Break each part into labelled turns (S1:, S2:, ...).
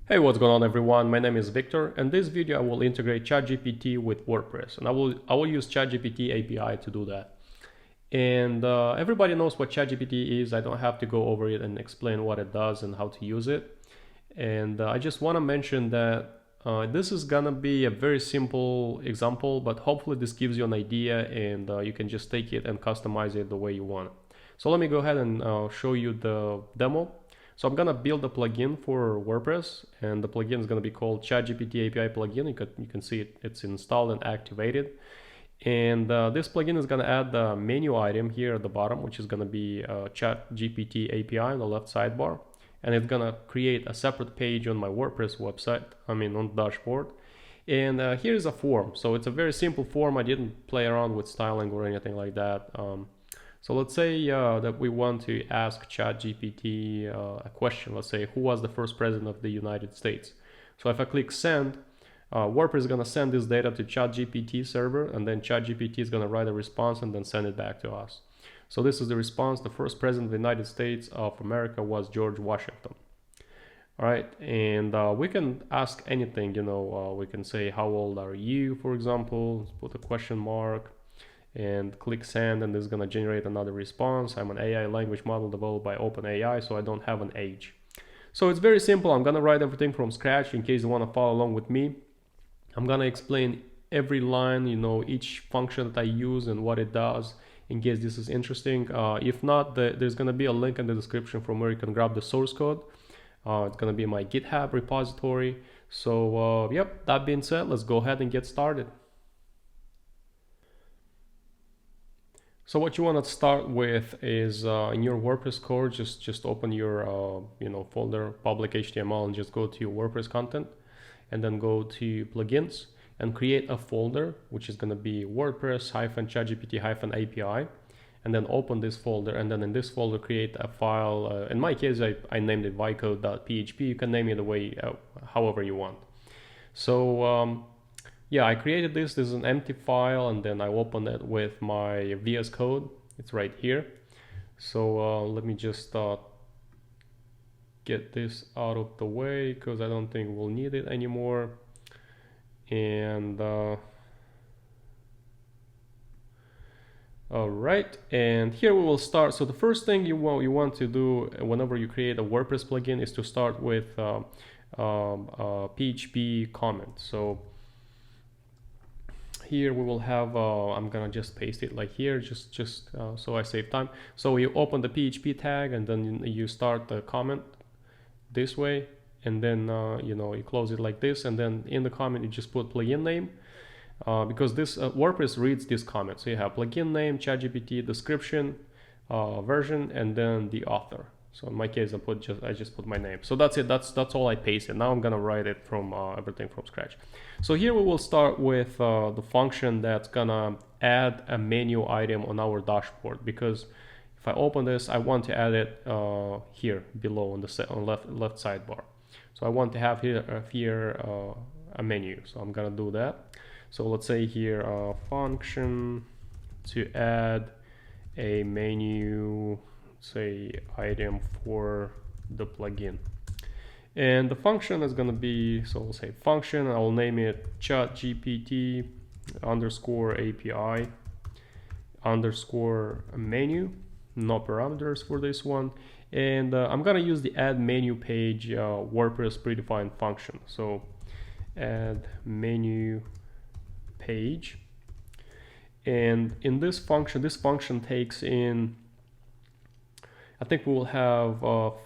S1: Hey, what's going on everyone? My name is Victor, and this video I will integrate ChatGPT with WordPress, and I will use ChatGPT API to do that. And everybody knows what ChatGPT is. I don't have to go over it and explain what it does and how to use it. And I just want to mention that this is gonna be a very simple example, but hopefully this gives you an idea, and you can just take it and customize it the way you want. So let me go ahead and show you the demo. So I'm gonna build a plugin for WordPress, and the plugin is gonna be called ChatGPT API plugin. You can see it's installed and activated. And this plugin is gonna add the menu item here at the bottom, which is gonna be ChatGPT API on the left sidebar. And it's gonna create a separate page on my WordPress website, on the dashboard. And here's a form. So it's a very simple form. I didn't play around with styling or anything like that. So let's say that we want to ask ChatGPT a question. Let's say, who was the first president of the United States? So if I click send, WordPress is going to send this data to ChatGPT server, and then ChatGPT is going to write a response and then send it back to us. So this is the response. The first president of the United States of America was George Washington. All right, and we can ask anything, we can say, how old are you, for example. Let's put a question mark and click send, and this is going to generate another response. I'm an AI language model developed by OpenAI, so I don't have an age. So it's very simple. I'm going to write everything from scratch in case you want to follow along with me. I'm going to explain every line, each function that I use and what it does, in case this is interesting. If not, there's going to be a link in the description from where you can grab the source code. It's going to be my GitHub repository. So yep, that being said, let's go ahead and get started. So what you want to start with is in your WordPress core, just open your folder public HTML and just go to your WordPress content, and then go to plugins and create a folder which is going to be WordPress-ChatGPT-API, and then open this folder, and then in this folder create a file. In my case, I named it vycode.php. You can name it the way however you want. So yeah, I created this. This is an empty file, and then I open it with my VS Code. It's right here. So let me just get this out of the way, because I don't think we'll need it anymore. And all right, and here we will start. So the first thing you want to do whenever you create a WordPress plugin is to start with PHP comment. So here we will have, I'm gonna just paste it like here, just so I save time. So you open the PHP tag, and then you start the comment this way, and then you close it like this, and then in the comment you just put plugin name, because this WordPress reads this comment. So you have plugin name, ChatGPT, description, version, and then the author. So in my case, I just put my name. So that's it. That's all I pasted. Now I'm gonna write it from everything from scratch. So here we will start with the function that's gonna add a menu item on our dashboard, because if I open this, I want to add it here below on the left sidebar. So I want to have here a menu. So I'm gonna do that. So let's say here function to add a menu, say item for the plugin, and the function is going to be, so we'll say function, I will name it ChatGPT _API _menu, no parameters for this one. And I'm going to use the add menu page WordPress predefined function. So add menu page, and in this function takes in, I think we will have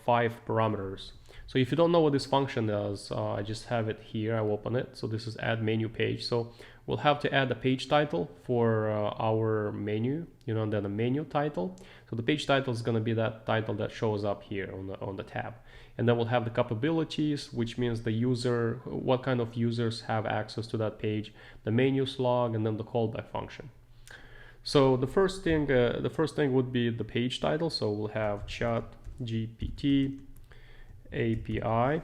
S1: 5 parameters. So if you don't know what this function does, I just have it here. I open it. So this is add menu page. So we'll have to add a page title for our menu, and then a menu title. So the page title is going to be that title that shows up here on the tab. And then we'll have the capabilities, which means the user, what kind of users have access to that page, the menus log, and then the call by function. So the first thing would be the page title. So we'll have ChatGPT API,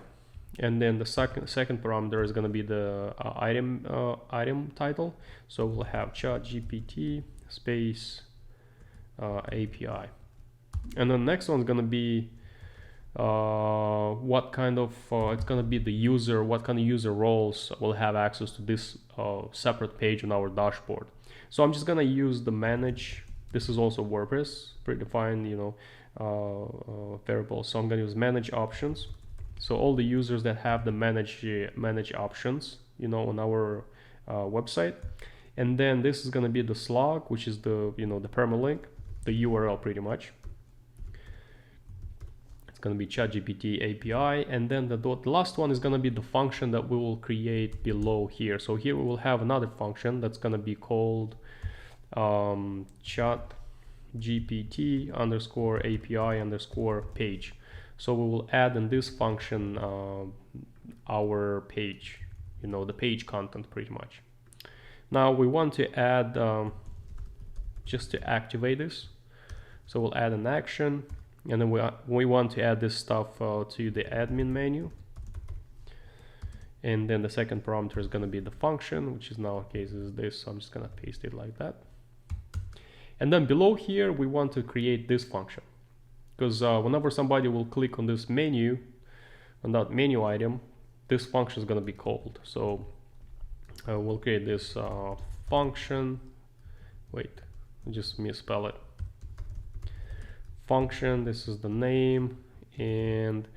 S1: and then the second parameter is going to be the item title. So we'll have ChatGPT space API, and the next one is going to be what kind of it's gonna be the user, what kind of user roles will have access to this separate page on our dashboard. So I'm just gonna use the manage. This is also WordPress predefined, variable. So I'm gonna use manage options. So all the users that have the manage options, on our website, and then this is gonna be the slug, which is the the permalink, the URL pretty much. It's going to be ChatGPT API, and then the last one is going to be the function that we will create below here. So here we will have another function that's going to be called ChatGPT underscore API underscore page. So we will add in this function our page, the page content pretty much. Now we want to add just to activate this. So we'll add an action. And then we want to add this stuff to the admin menu. And then the second parameter is going to be the function, which is now case is this. So I'm just going to paste it like that. And then below here, we want to create this function. Because whenever somebody will click on this menu, on that menu item, this function is going to be called. So we'll create this function. Wait, I just misspell it. Function, this is the name, and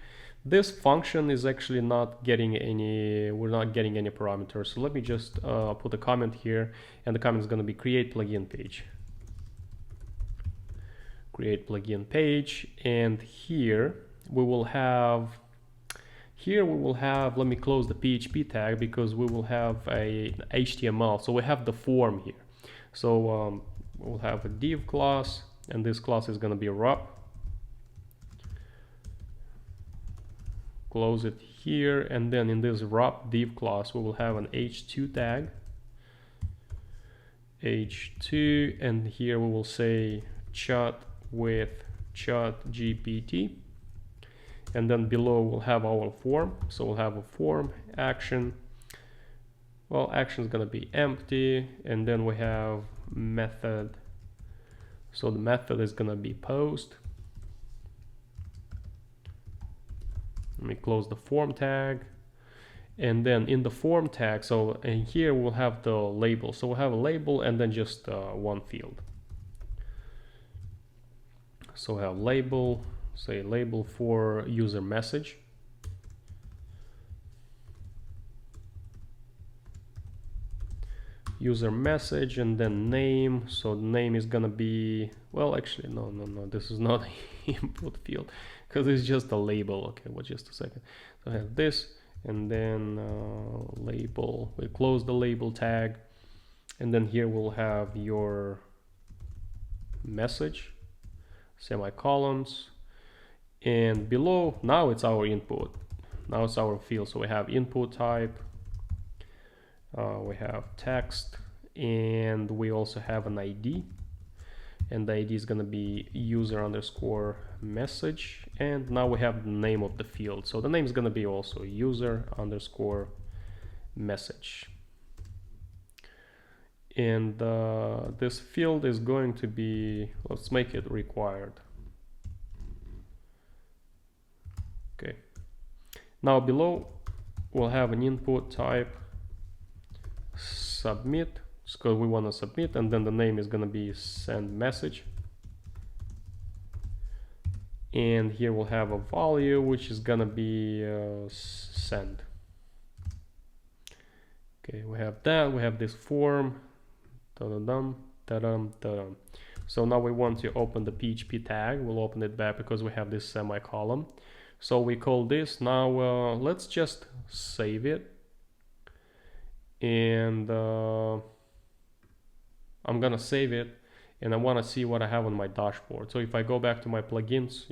S1: this function is actually not getting any, we're not getting any parameters. So let me just put a comment here, and the comment is going to be create plugin page. Create plugin page, and here we will have, let me close the PHP tag because we will have a HTML. So we have the form here. So we'll have a div class, and this class is going to be wrap. Close it here, and then in this wrap div class we will have an h2 tag, h2, and here we will say chat with ChatGPT, and then below we'll have our form. So we'll have a form action. Well, action is going to be empty, and then we have method. So the method is going to be post. Let me close the form tag, and then in the form tag, so and here we'll have the label. So we'll have a label and then just one field. So we'll have label, say label for user message. User message, and then name. So the name is gonna be, well, actually no, this is not input field because it's just a label. Okay, well, just a second. So I have this, and then label. We close the label tag, and then here we'll have your message, semicolons, and below now it's our input. Now it's our field. So we have input type. We have text, and we also have an ID, and the ID is going to be user underscore message, and now we have the name of the field. So the name is going to be also user underscore message, and this field is going to be, let's make it required. Okay, now below we'll have an input type submit, because we want to submit, and then the name is going to be send message, and here we'll have a value which is going to be send. Okay, we have that, we have this form. So now we want to open the PHP tag. We'll open it back because we have this semicolon. So we call this now, let's just save it. And I'm gonna save it, and I want to see what I have on my dashboard. So if I go back to my plugins,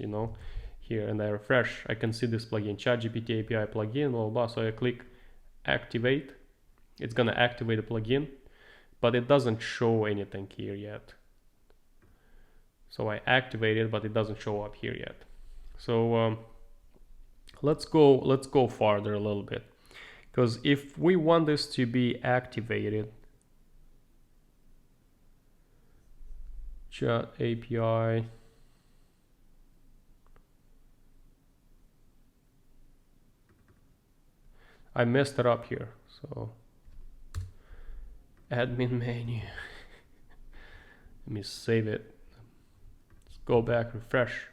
S1: here, and I refresh, I can see this plugin, ChatGPT API plugin, blah, blah. So I click activate. It's gonna activate the plugin, but it doesn't show anything here yet. So I activate it, but it doesn't show up here yet. So let's go farther a little bit. Because if we want this to be activated, Chat API, I messed it up here. So admin menu. Let me save it. Let's go back, refresh.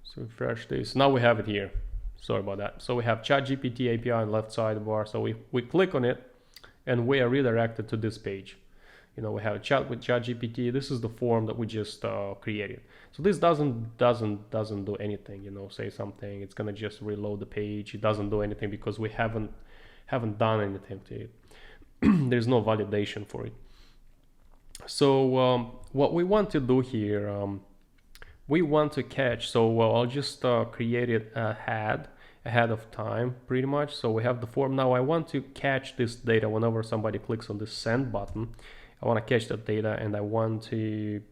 S1: So refresh this. Now we have it here. Sorry about that. So we have ChatGPT API on the left sidebar. So we click on it and we are redirected to this page. You know, we have a chat with ChatGPT. This is the form that we just created. So this doesn't do anything. You know, say something. It's gonna just reload the page. It doesn't do anything because we haven't done anything to it. There's no validation for it. So what we want to do here, we want to catch. So I'll just create it ahead of time, pretty much. So we have the form now. I want to catch this data whenever somebody clicks on this send button. I want to catch that data and I want to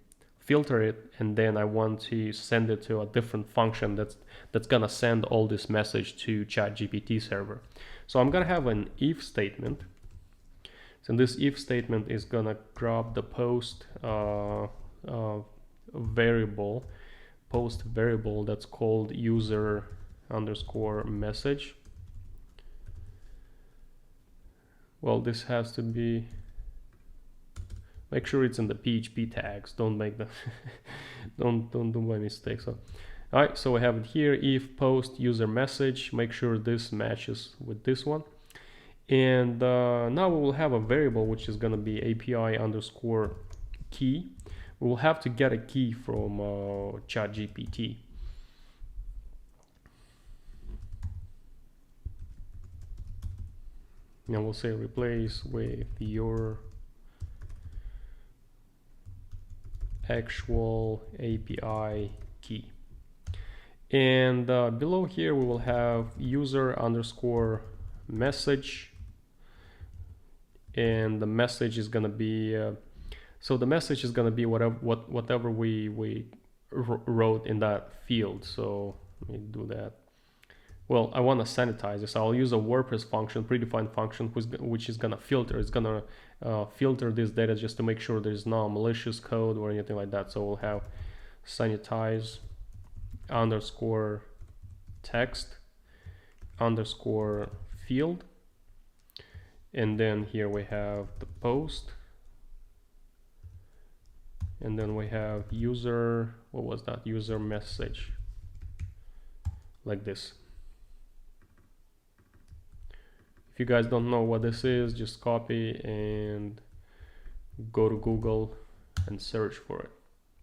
S1: filter it, and then I want to send it to a different function that's gonna send all this message to ChatGPT server. So I'm gonna have an if statement. So this if statement is gonna grab the post variable that's called user underscore message. Well, this has to be, make sure it's in the PHP tags. Don't make the don't do my mistake. So all right, so we have it here, if post user message, make sure this matches with this one. And now we will have a variable which is going to be API underscore key. We will have to get a key from ChatGPT. Now we'll say replace with your actual API key. And below here we will have user underscore message, and the message is going to be so the message is going to be whatever we wrote in that field. So let me do that. Well, I want to sanitize this. I'll use a WordPress function, predefined function, which is going to filter. It's going to filter this data just to make sure there's no malicious code or anything like that. So we'll have sanitize underscore text underscore field, and then here we have the post, and then we have user, what was that, user message, like this. If you guys don't know what this is, just copy and go to Google and search for it.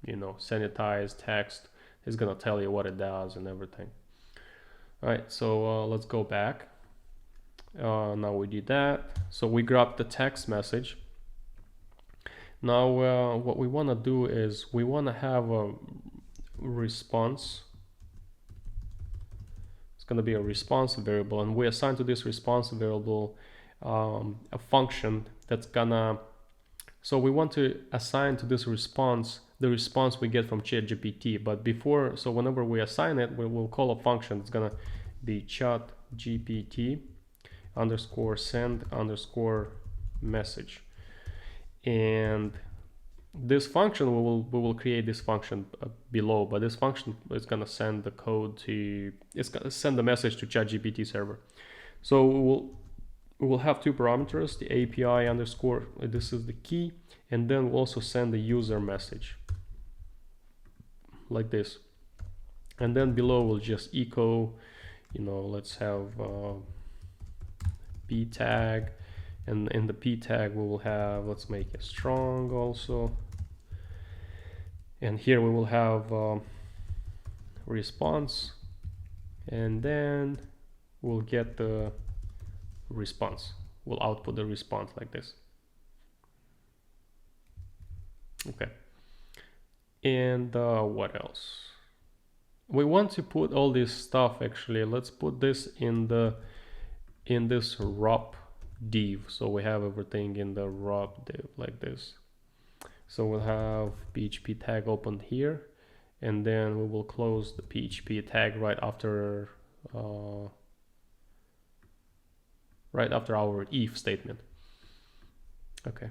S1: You know, sanitize text is gonna tell you what it does and everything. All right, so let's go back. Now we did that. So we grabbed the text message. Now what we want to do is we want to have a response. It's going to be a response variable, and we assign to this response variable a function that's gonna, so we want to assign to this response the response we get from ChatGPT. But before, so whenever we assign it, we will call a function. It's gonna be ChatGPT underscore send underscore message, and this function we will create this function below, but this function is going to send the code to, it's going to send the message to ChatGPT server. So we will have two parameters, the API underscore, this is the key, and then we'll also send the user message like this, and then below we'll just echo, you know, let's have p tag, and in the p tag we will have, let's make it strong also, and here we will have response, and then we'll get the response, we'll output the response like this. Okay, and what else? We want to put all this stuff, actually let's put this in this ROP div. So we have everything in the ROP div like this. So we'll have PHP tag opened here, and then we will close the PHP tag right after our if statement. Okay.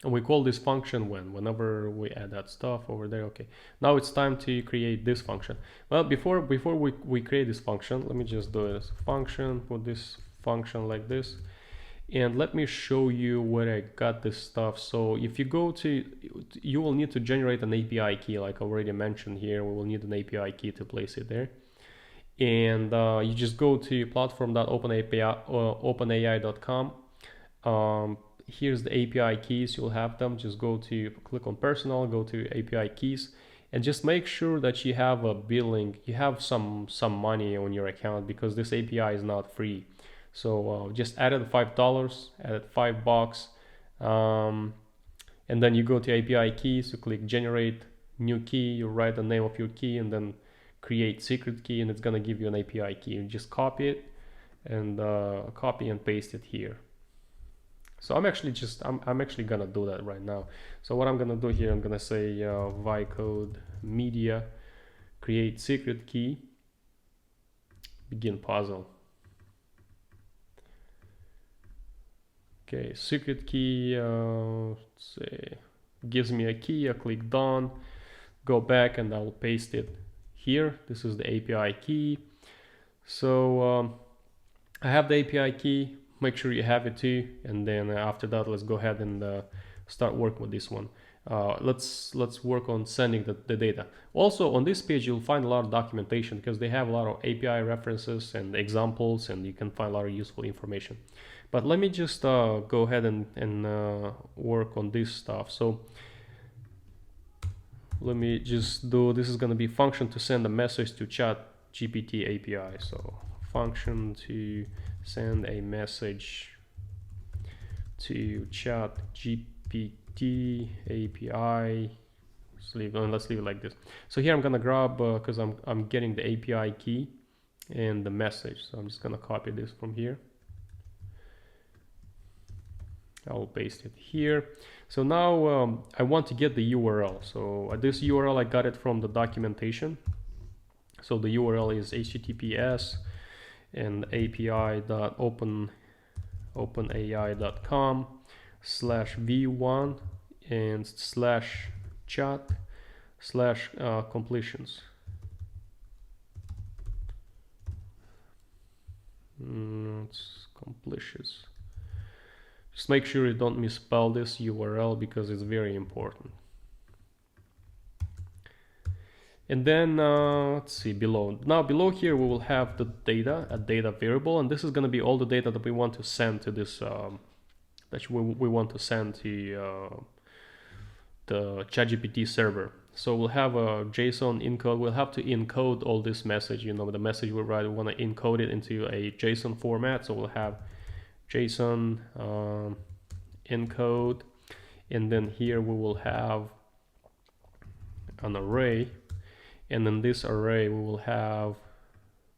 S1: And we call this function whenever we add that stuff over there. Okay, now it's time to create this function. Well, before we create this function, let me just do this function, put this function like this, and let me show you where I got this stuff. So if you go to, you will need to generate an API key, like I already mentioned here. We will need an API key to place it there. And you just go to platform.openai.com. Here's the API keys. You'll have them. Just go to, click on personal, go to API keys, and just make sure that you have a billing, you have some money on your account, because this API is not free. So just added $5, added $5, and then you go to API keys, you click generate new key, you write the name of your key, and then create secret key, and it's gonna give you an API key. You just copy it and copy and paste it here. So I'm actually gonna do that right now. So what I'm gonna do here, I'm gonna say vycode media, create secret key, begin puzzle. Okay, secret key, let's say, gives me a key. I click done, go back, and I'll paste it here. This is the API key. So I have the API key. Make sure you have it too, and then after that, let's go ahead and start working with this one. Let's work on sending the data. Also on this page, you'll find a lot of documentation, because they have a lot of API references and examples, and you can find a lot of useful information. But let me just go ahead and work on this stuff. So let me just do, this is going to be function to send a message to ChatGPT API. So function to send a message to ChatGPT API. Let's leave it like this. So here I'm gonna grab, because I'm getting the API key and the message. So I'm just gonna copy this from here. I'll paste it here. So now I want to get the URL. So this URL, I got it from the documentation. So the URL is https and api.openai.com/v1 and /chat/completions. It's completions. Just make sure you don't misspell this URL, because it's very important. And then let's see, below. Now below here we will have the data, a data variable, and this is going to be all the data that we want to send to this, that we want to send to the ChatGPT server. So we'll have a JSON encode. We'll have to encode all this message. You know, the message we write, we want to encode it into a JSON format. So we'll have JSON encode, and then here we will have an array. And in this array, we will have,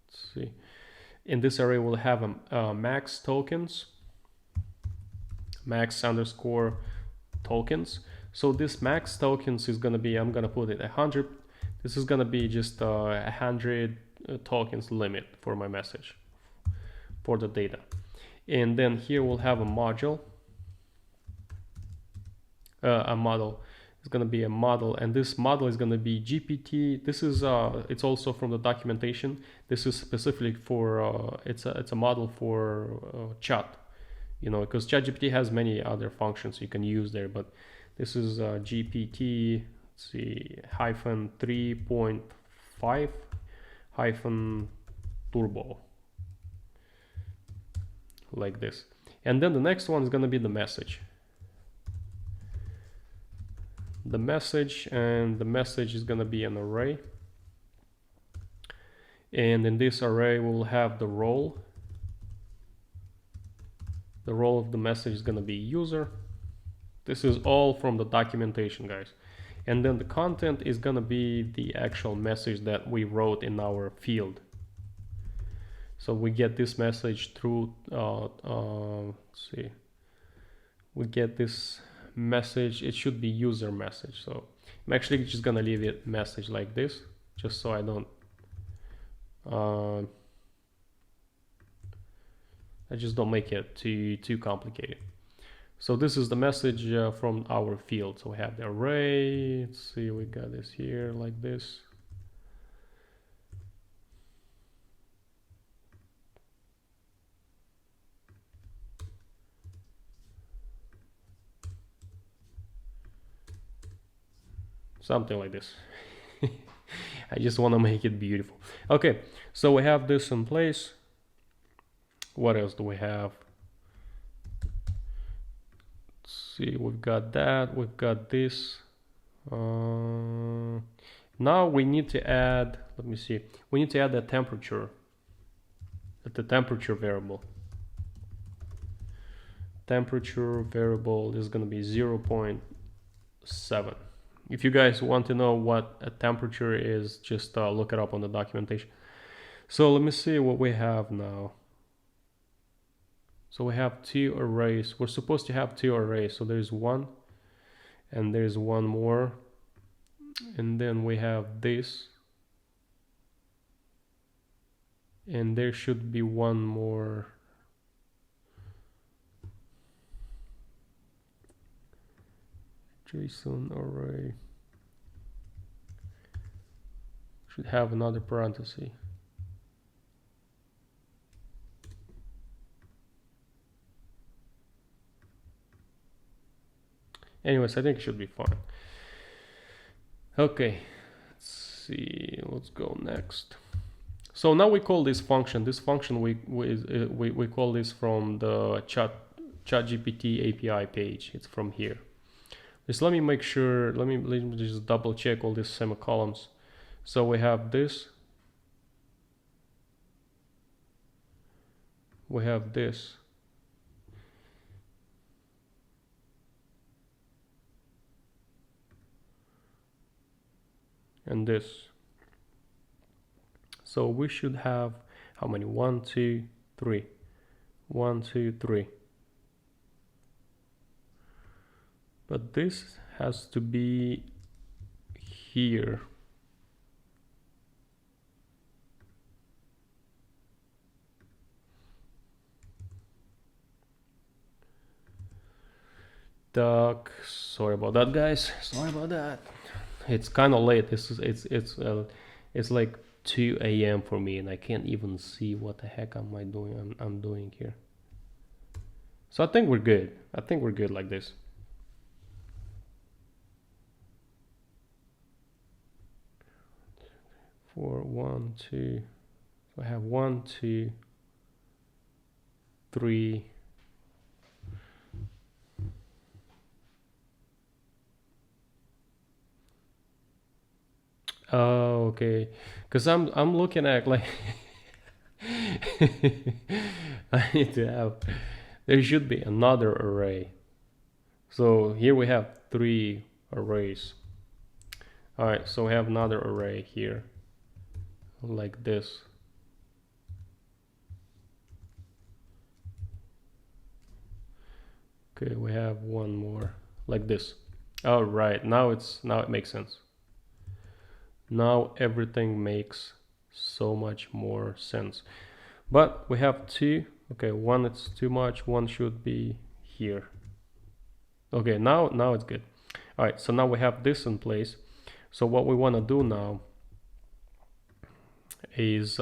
S1: let's see, in this array, we'll have max tokens, max underscore tokens. So this max tokens is going to be, I'm going to put it 100. This is going to be just 100 tokens limit for my message, for the data. And then here we'll have a module, a model. It's going to be a model, and this model is going to be GPT. This is it's also from the documentation. This is specifically for it's a model for chat, you know, because ChatGPT has many other functions you can use there, but this is GPT, let's see, -3.5 -turbo, like this. And then the next one is going to be the message. The message, and the message is going to be an array, and in this array we'll have the role. The role of the message is going to be user. This is all from the documentation, guys. And then the content is going to be the actual message that we wrote in our field. So we get this message through let's see, we get this message, it should be user message. So I'm actually just gonna leave it message like this, just so I don't I just don't make it too complicated. So this is the message from our field. So we have the array. Let's see, we got this here like this. Something like this. I just want to make it beautiful. Okay, so we have this in place. What else do we have? Let's see, we've got that, we've got this. Now we need to add, let me see, we need to add the temperature, the temperature variable. Temperature variable is going to be 0.7. If you guys want to know what a temperature is, just look it up on the documentation. So let me see what we have now. So we have two arrays. We're supposed to have two arrays. So there's one and there's one more. And then we have this. And there should be one more. JSON array. Should have another parenthesis. Anyways, I think it should be fine. Okay, let's see, let's go next. So now we call this function. This function we call this from the ChatGPT API page. It's from here. Just let me make sure. Let me just double check all these semicolons. So we have this. We have this. And this. So we should have how many? 1, 2, 3. 1, 2, 3. But this has to be here. Duck. Sorry about that, guys. Sorry about that. It's kind of late. It's like 2 a.m. for me, and I can't even see what the heck am I doing. I'm doing here. So I think we're good. I think we're good like this. For 1, 2. So I have 1, 2, 3. Oh, okay. Because I'm looking at like I need to have, there should be another array. So here we have 3 arrays. All right, so we have another array here like this. Okay, we have one more like this. All right, now it makes sense. Now everything makes so much more sense. But we have 2. Okay, 1 it's too much. 1 should be here. Okay, now it's good. All right, so now we have this in place. So what we want to do now is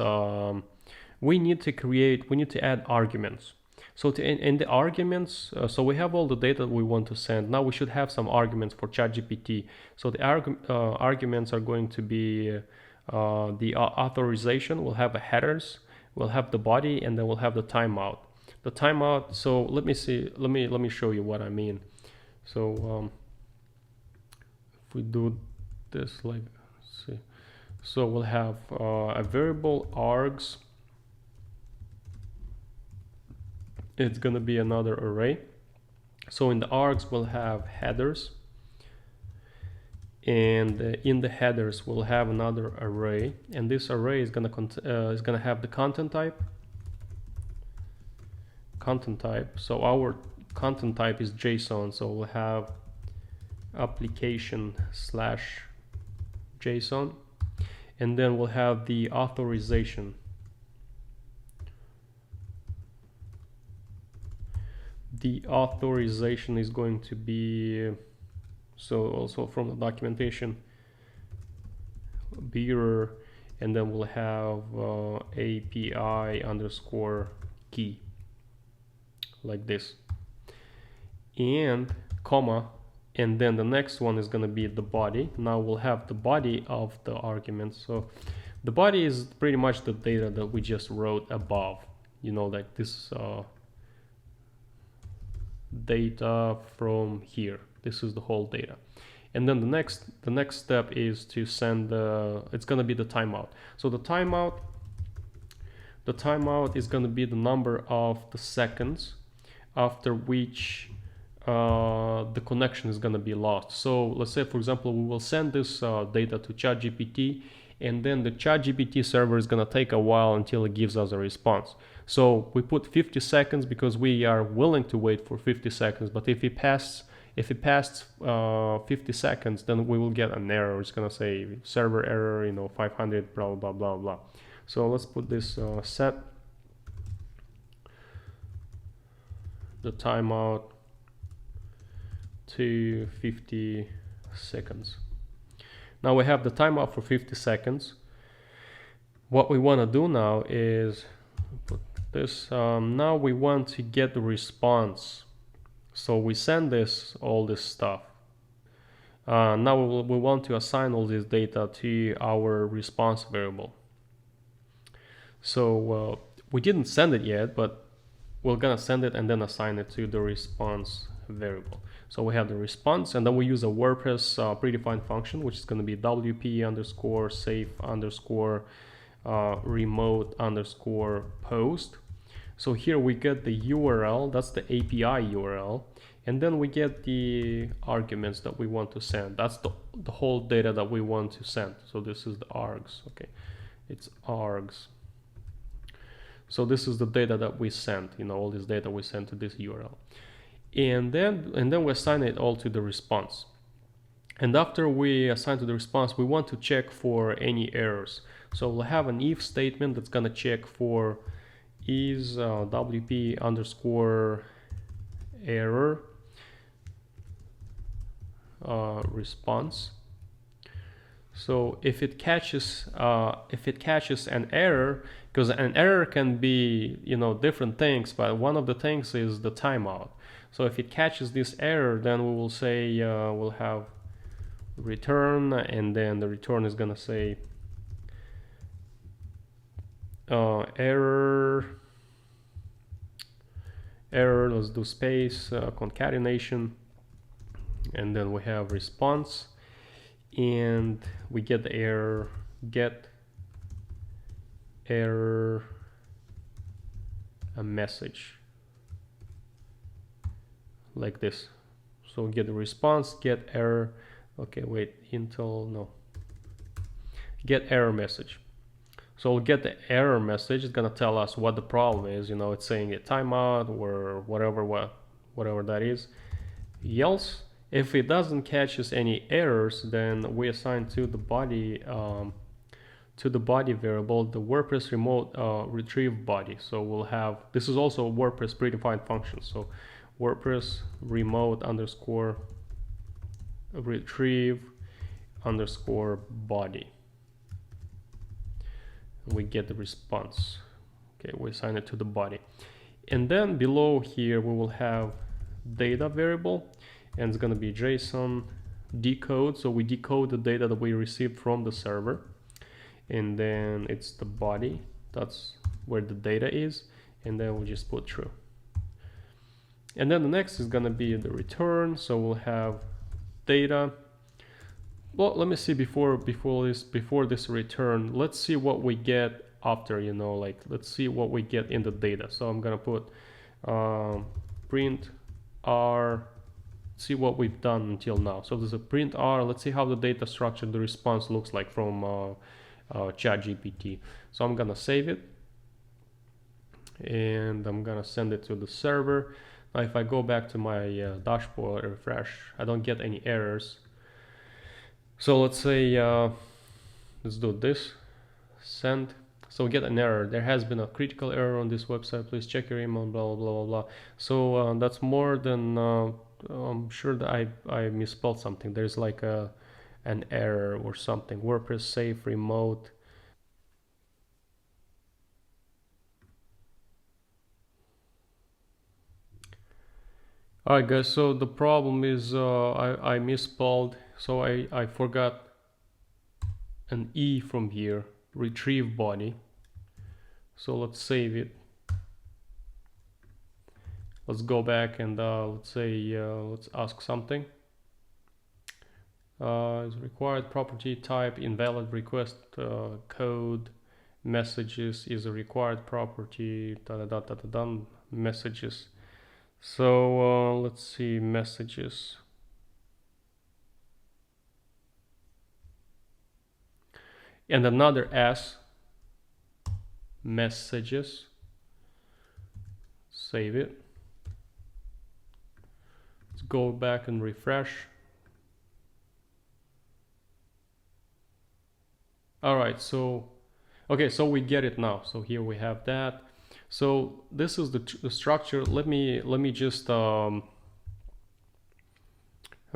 S1: we need to add arguments. So in the arguments, so we have all the data we want to send. Now we should have some arguments for ChatGPT. So the arguments are going to be the authorization. We'll have a headers, we'll have the body, and then we'll have the timeout. The timeout. So let me see. Let me show you what I mean. So if we do this, like, let's see. So we'll have a variable args. It's going to be another array. So in the args we'll have headers, and in the headers we'll have another array, and this array is going to have the content type. So our content type is JSON, so we'll have application/JSON, and then we'll have the authorization. the authorization is going to be, so also from the documentation, bearer, and then we'll have API underscore key, like this, and comma, and then the next one is going to be the body. Now we'll have the body of the argument. So the body is pretty much the data that we just wrote above, you know, like this data from here. This is the whole data. And then the next step is to send it's going to be the timeout. So the timeout is going to be the number of the seconds after which the connection is going to be lost. So let's say, for example, we will send this data to ChatGPT, and then the ChatGPT server is going to take a while until it gives us a response. So we put 50 seconds because we are willing to wait for 50 seconds. But if it passed 50 seconds, then we will get an error. It's going to say server error, you know, 500, blah, blah, blah, blah. So let's put this set the timeout to 50 seconds. Now we have the timeout for 50 seconds. What we want to do now is put this, now we want to get the response. So we send all this stuff. Now we want to assign all this data to our response variable. So we didn't send it yet, but we're gonna send it and then assign it to the response variable. So we have the response, and then we use a WordPress predefined function, which is going to be WP underscore safe underscore remote underscore post. So here we get the URL, that's the API URL, and then we get the arguments that we want to send. That's the whole data that we want to send. So this is the args. Okay, it's args. So this is the data that we sent, you know, all this data we sent to this URL. And then we assign it all to the response. And after we assign to the response, we want to check for any errors. So we'll have an if statement that's going to check for is WP underscore error response. So if it catches an error, because an error can be, you know, different things, but one of the things is the timeout. So if it catches this error, then we will say we'll have return, and then the return is gonna say error. Let's do space concatenation, and then we have response, and we get the error, get error a message, like this. So get the response, get error, okay, wait, get error message. So we'll get the error message. It's gonna tell us what the problem is, you know, it's saying a timeout or whatever that is. Else, if it doesn't catch us any errors, then we assign to the body variable the WordPress remote retrieve body. So we'll have, this is also a WordPress predefined function. So WordPress remote underscore retrieve underscore body. We get the response. Okay, we assign it to the body. And then below here we will have data variable, and it's going to be JSON decode. So we decode the data that we received from the server, and then it's the body, that's where the data is, and then we'll just put true. And then the next is going to be the return. So we'll have data. Well, let me see before this return, let's see what we get after, you know, like let's see what we get in the data. So I'm gonna put print r, see what we've done until now. So there's a print r. Let's see how the data structure, the response looks like from ChatGPT. So I'm gonna save it, and I'm gonna send it to the server. Now if I go back to my dashboard, refresh, I don't get any errors. So let's say let's do this, send So we get an error. There has been a critical error on this website. Please check your email, blah, blah, blah, blah. So that's more than, I'm sure that I misspelled something. There's like an error or something. WordPress safe remote. Alright guys, so the problem is I misspelled, so I forgot an E from here, retrieve body. So let's save it. Let's go back and let's say, let's ask something. Is required property type invalid request code messages is a required property messages. So let's see, messages. And another S, messages. Save it. Let's go back and refresh. All right, so okay, so we get it now. So here we have that. So this is the structure. Let me just I'm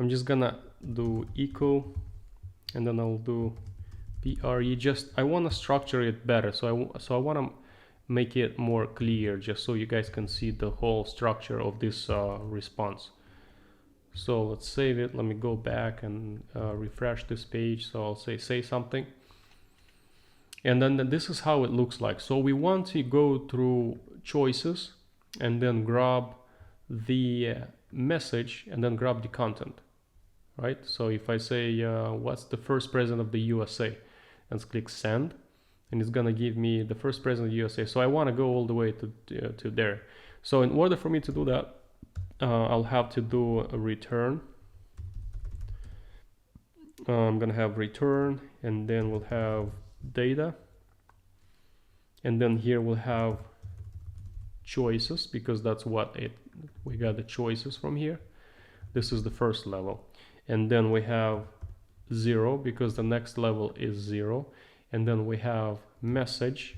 S1: just gonna do echo, and then I'll do pre. Just I want to structure it better. So I want to make it more clear, just so you guys can see the whole structure of this response. So let's save it. Let me go back and refresh this page. So I'll say something. And then this is how it looks like. So we want to go through choices and then grab the message and then grab the content, right? So if I say, what's the first president of the USA? And click send, and it's gonna give me the first president of the USA. So I wanna go all the way to there. So in order for me to do that, I'll have to do a return. I'm gonna have return, and then we'll have data, and then here we'll have choices, because that's what we got the choices from here. This is the first level, and then we have 0 because the next level is 0, and then we have message,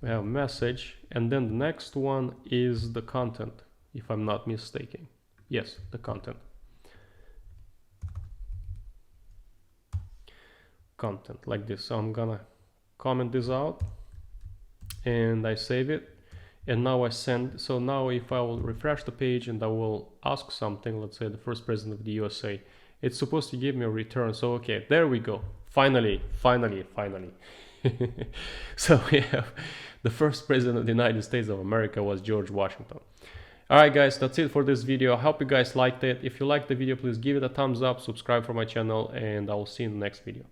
S1: and then the next one is the content, if I'm not mistaken. Yes, the content. Like this. So I'm gonna comment this out and I save it, and now I send. So now if I will refresh the page and I will ask something, let's say the first president of the USA, it's supposed to give me a return. So okay, there we go. Finally. So we have the first president of the United States of America was George Washington. Alright guys, that's it for this video. I hope you guys liked it. If you liked the video, please give it a thumbs up, subscribe for my channel, and I will see you in the next video.